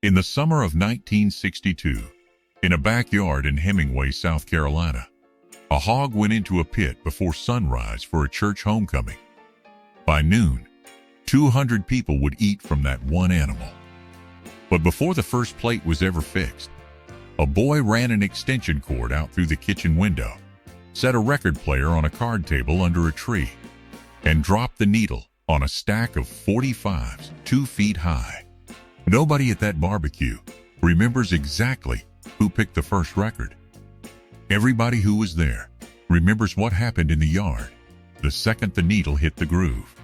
In the summer of 1962, in a backyard in Hemingway, South Carolina, a hog went into a pit before sunrise for a church homecoming. By noon, 200 people would eat from that one animal. But before the first plate was ever fixed, a boy ran an extension cord out through the kitchen window, set a record player on a card table under a tree, and dropped the needle on a stack of 45s 2 feet high. Nobody at that barbecue remembers exactly who picked the first record. Everybody who was there remembers what happened in the yard the second the needle hit the groove.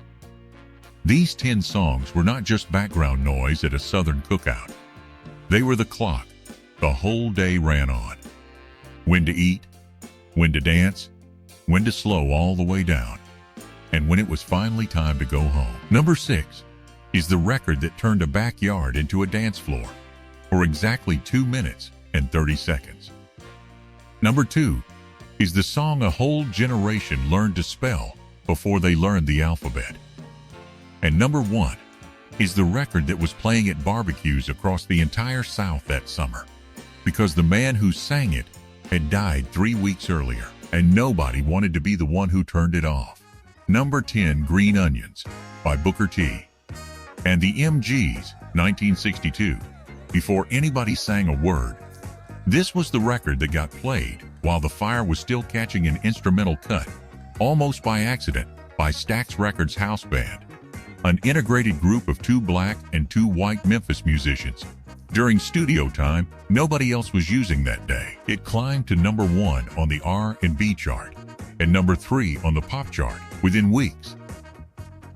These 10 songs were not just background noise at a southern cookout. They were the clock the whole day ran on. When to eat, when to dance, when to slow all the way down, and when it was finally time to go home. Number 6 is the record that turned a backyard into a dance floor for exactly 2 minutes and 30 seconds. Number 2 is the song a whole generation learned to spell before they learned the alphabet. And number 1 is the record that was playing at barbecues across the entire South that summer, because the man who sang it had died 3 weeks earlier, and nobody wanted to be the one who turned it off. Number 10, Green Onions by Booker T. And the MGs, 1962, before anybody sang a word. This was the record that got played while the fire was still catching an instrumental cut, almost by accident, by Stax Records House Band, an integrated group of 2 black and 2 white Memphis musicians. During studio time, nobody else was using that day. It climbed to number 1 on the R&B chart and number 3 on the pop chart within weeks.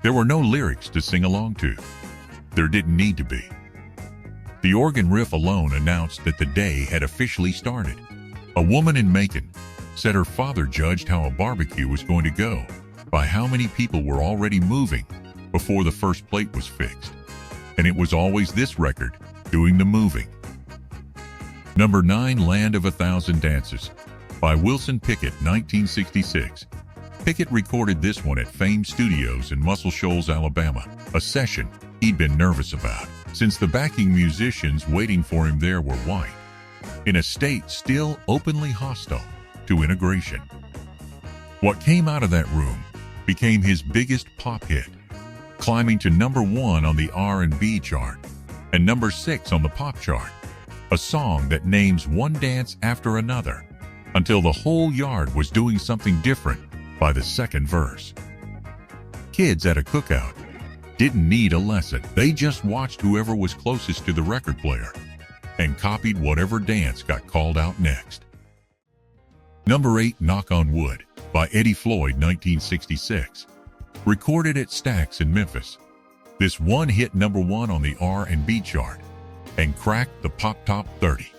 There were no lyrics to sing along to. There didn't need to be. The organ riff alone announced that the day had officially started. A woman in Macon said her father judged how a barbecue was going to go by how many people were already moving before the first plate was fixed. And it was always this record doing the moving. Number 9, Land of a Thousand Dances by Wilson Pickett, 1966. Pickett recorded this one at Fame Studios in Muscle Shoals, Alabama, a session he'd been nervous about, since the backing musicians waiting for him there were white, in a state still openly hostile to integration. What came out of that room became his biggest pop hit, climbing to number 1 on the R&B chart and number 6 on the pop chart, a song that names one dance after another until the whole yard was doing something different by the second verse. Kids at a cookout didn't need a lesson. They just watched whoever was closest to the record player and copied whatever dance got called out next. Number 8, Knock on Wood by Eddie Floyd, 1966. Recorded at Stax in Memphis, this one hit number 1 on the R&B chart and cracked the Pop Top 30.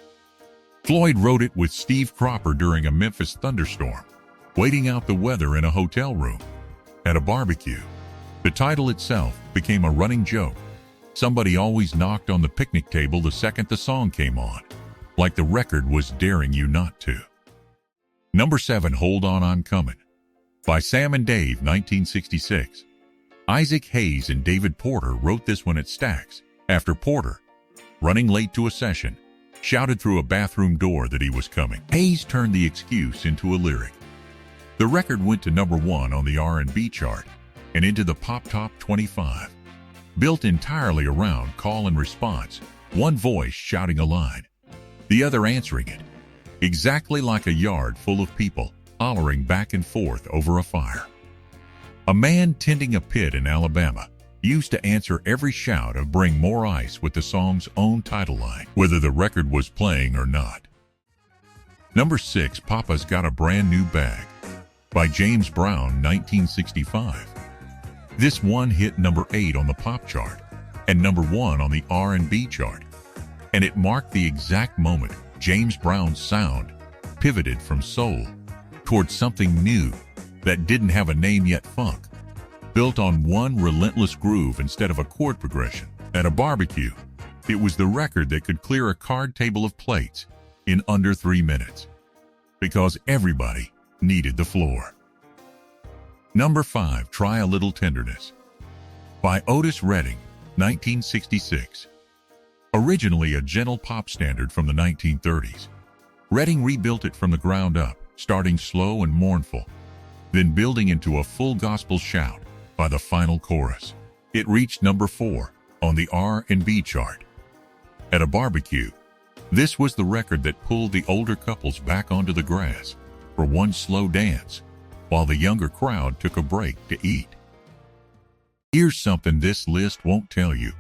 Floyd wrote it with Steve Cropper during a Memphis thunderstorm, waiting out the weather in a hotel room at a barbecue. The title itself became a running joke. Somebody always knocked on the picnic table the second the song came on, like the record was daring you not to. Number 7, Hold On I'm Coming by Sam and Dave, 1966. Isaac Hayes and David Porter wrote this one at Stax after Porter, running late to a session, shouted through a bathroom door that he was coming. Hayes turned the excuse into a lyric. The record went to number 1 on the R&B chart and into the Pop Top 25, built entirely around call and response, one voice shouting a line, the other answering it, exactly like a yard full of people hollering back and forth over a fire. A man tending a pit in Alabama used to answer every shout of "Bring More Ice" with the song's own title line, whether the record was playing or not. Number 6, Papa's Got a Brand New Bag by James Brown, 1965. This one hit number 8 on the pop chart and number 1 on the R&B chart, and it marked the exact moment James Brown's sound pivoted from soul towards something new that didn't have a name yet: funk, built on one relentless groove instead of a chord progression. At a barbecue, it was the record that could clear a card table of plates in under 3 minutes, because everybody needed the floor. Number 5, Try a Little Tenderness by Otis Redding, 1966. Originally a gentle pop standard from the 1930s, Redding rebuilt it from the ground up, starting slow and mournful, then building into a full gospel shout by the final chorus. It reached number 4 on the R&B chart. At a barbecue, this was the record that pulled the older couples back onto the grass for one slow dance, while the younger crowd took a break to eat. Here's something this list won't tell you,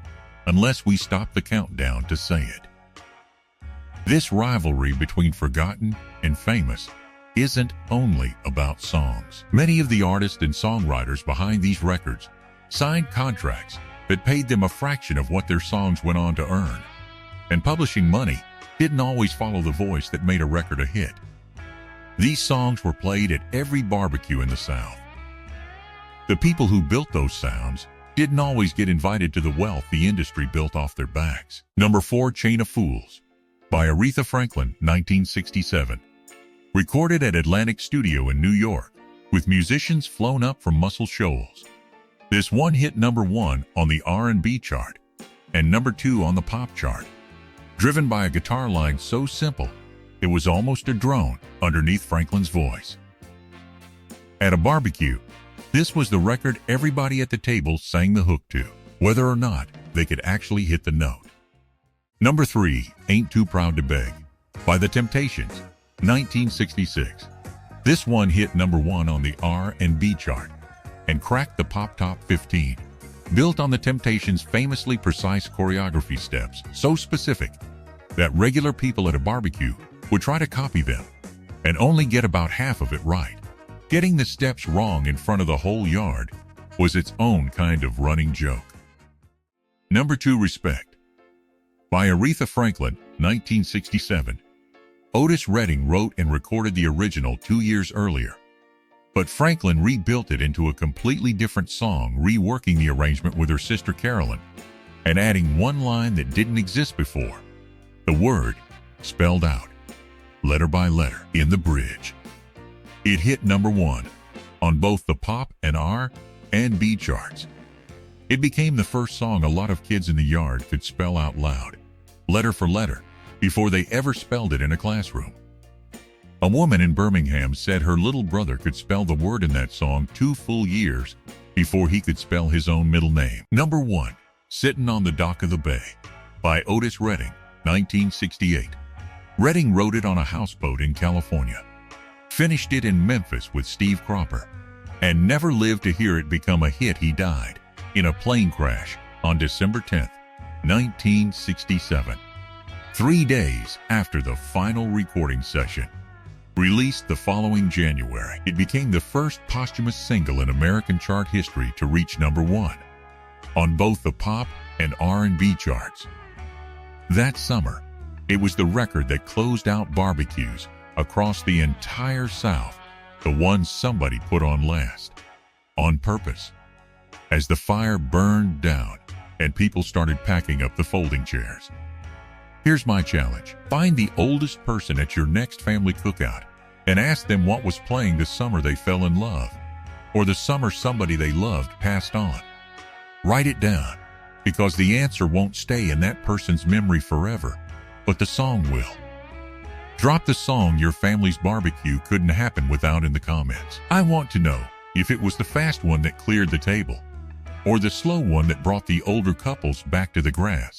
unless we stop the countdown to say it. This rivalry between forgotten and famous isn't only about songs. Many of the artists and songwriters behind these records signed contracts that paid them a fraction of what their songs went on to earn. And publishing money didn't always follow the voice that made a record a hit. These songs were played at every barbecue in the South. The people who built those sounds didn't always get invited to the wealth the industry built off their backs. Number 4, Chain of Fools by Aretha Franklin, 1967. Recorded at Atlantic Studio in New York, with musicians flown up from Muscle Shoals. This one hit number 1 on the R&B chart and number 2 on the pop chart, driven by a guitar line so simple it was almost a drone underneath Franklin's voice. At a barbecue, this was the record everybody at the table sang the hook to, whether or not they could actually hit the note. Number 3, Ain't Too Proud to Beg by The Temptations, 1966. This one hit number 1 on the R&B chart and cracked the Pop Top 15. Built on The Temptations' famously precise choreography steps, so specific that regular people at a barbecue would try to copy them and only get about half of it right. Getting the steps wrong in front of the whole yard was its own kind of running joke. Number 2, Respect by Aretha Franklin, 1967. Otis Redding wrote and recorded the original 2 years earlier, but Franklin rebuilt it into a completely different song, reworking the arrangement with her sister Carolyn and adding one line that didn't exist before, the word spelled out, letter by letter, in the bridge. It hit number 1 on both the pop and R&B charts. It became the first song a lot of kids in the yard could spell out loud, letter for letter, before they ever spelled it in a classroom. A woman in Birmingham said her little brother could spell the word in that song 2 full years before he could spell his own middle name. Number 1, Sittin' on the Dock of the Bay by Otis Redding, 1968. Redding wrote it on a houseboat in California, finished it in Memphis with Steve Cropper, and never lived to hear it become a hit. He died in a plane crash on December 10, 1967. 3 days after the final recording session. Released the following January, it became the first posthumous single in American chart history to reach number 1 on both the pop and R&B charts. That summer, it was the record that closed out barbecues across the entire South, the one somebody put on last, on purpose. As the fire burned down and people started packing up the folding chairs. Here's my challenge. Find the oldest person at your next family cookout and ask them what was playing the summer they fell in love, or the summer somebody they loved passed on. Write it down, because the answer won't stay in that person's memory forever, but the song will. Drop the song your family's barbecue couldn't happen without in the comments. I want to know if it was the fast one that cleared the table, or the slow one that brought the older couples back to the grass.